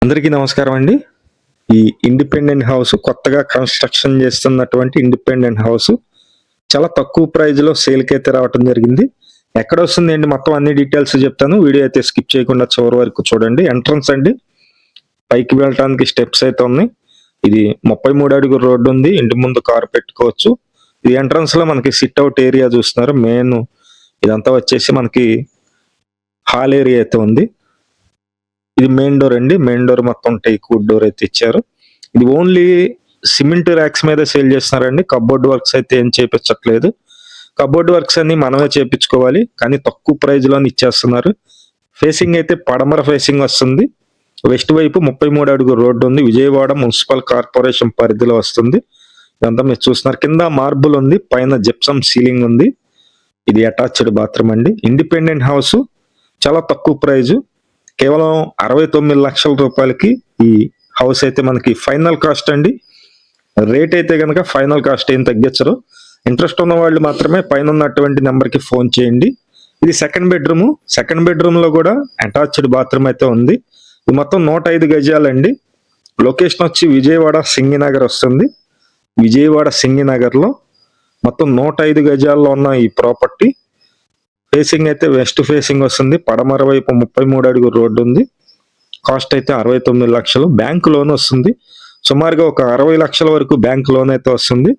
అందరికీ నమస్కారం అండి. ఈ ఇండిపెండెంట్ హౌస్ కొత్తగా కన్స్ట్రక్షన్ చేస్తున్నటువంటి ఇండిపెండెంట్ హౌస్ చాలా తక్కువ ప్రైజ్ లో సేల్ కి అయితే రావటం జరిగింది. ఎక్కడ వస్తుంది అండి మొత్తం అన్ని డీటెయిల్స్ చెప్తాను. వీడియో అయితే స్కిప్ చేయకుండా చివరి వరకు చూడండి. ఎంట్రన్స్ అండి, పైకి వెళ్ళటానికి స్టెప్స్ అయితే ఉన్నాయి. ఇది 33 అడుగుల రోడ్డు ఉంది. ఇంటి ముందు కారు పెట్టుకోవచ్చు. ఈ ఎంట్రన్స్ లో మనకి సిట్ అవుట్ ఏరియా చూస్తున్నారు. మెయిన్ ఇదంతా వచ్చేసి మనకి హాల్ ఏరియా అయితే ఉంది. ఇది మెయిన్ డోర్ అండి. మెయిన్ డోర్ మొత్తం టేక్ వుడ్ డోర్ అయితే ఇచ్చారు. ఇది ఓన్లీ సిమెంట్ ర్యాక్స్ మీద సేల్ చేస్తున్నారండి. కబోర్డ్ వర్క్స్ అయితే ఏం చేపించట్లేదు. కబోర్డ్ వర్క్స్ అన్ని మనమే చేపించుకోవాలి, కానీ తక్కువ ప్రైజ్ లో ఇచ్చేస్తున్నారు. ఫేసింగ్ అయితే పడమర ఫేసింగ్ వస్తుంది. వెస్ట్ వైపు 33 అడుగు రోడ్డు ఉంది. విజయవాడ మున్సిపల్ కార్పొరేషన్ పరిధిలో వస్తుంది. ఇదంతా మీరు చూస్తున్నారు. కింద మార్బుల్ ఉంది, పైన జిప్సమ్ సీలింగ్ ఉంది. ఇది అటాచ్డ్ బాత్రూమ్ అండి. ఇండిపెండెంట్ హౌస్, చాలా తక్కువ ప్రైజు, కేవలం 69 లక్షల రూపాయలకి ఈ హౌస్ అయితే మనకి ఫైనల్ కాస్ట్ అండి. రేట్ అయితే కనుక ఫైనల్ కాస్ట్ ఏం తగ్గించరు. ఇంట్రెస్ట్ ఉన్న వాళ్ళు మాత్రమే పైన ఉన్నటువంటి నెంబర్ కి ఫోన్ చేయండి. ఇది సెకండ్ బెడ్రూమ్. సెకండ్ బెడ్రూమ్ లో కూడా అటాచ్డ్ బాత్రూమ్ అయితే ఉంది. ఇది మొత్తం 105 గజాలండి. లొకేషన్ వచ్చి విజయవాడ సింగినగర్ వస్తుంది. విజయవాడ సింగినగర్ లో మొత్తం 105 గజాల్లో ఉన్న ఈ ప్రాపర్టీ. ఫేసింగ్ అయితే వెస్ట్ ఫేసింగ్ వస్తుంది. పడమర వైపు 33 అడుగు రోడ్డు ఉంది. కాస్ట్ అయితే 69 లక్షలు. బ్యాంక్ లోన్ వస్తుంది. సుమారుగా ఒక 60 లక్షల వరకు బ్యాంక్ లోన్ అయితే వస్తుంది.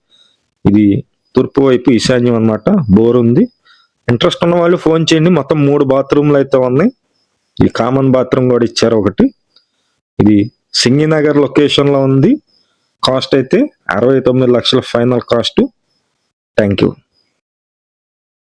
ఇది తూర్పు వైపు ఈశాన్యం అన్నమాట. బోర్ ఉంది. ఇంట్రెస్ట్ ఉన్న వాళ్ళు ఫోన్ చేయండి. మొత్తం 3 బాత్రూమ్లు అయితే ఉన్నాయి. ఈ కామన్ బాత్రూమ్ కూడా ఇచ్చారు ఒకటి. ఇది సింగినగర్ లొకేషన్ లో ఉంది. కాస్ట్ అయితే 69 లక్షల ఫైనల్ కాస్ట్. Thank you.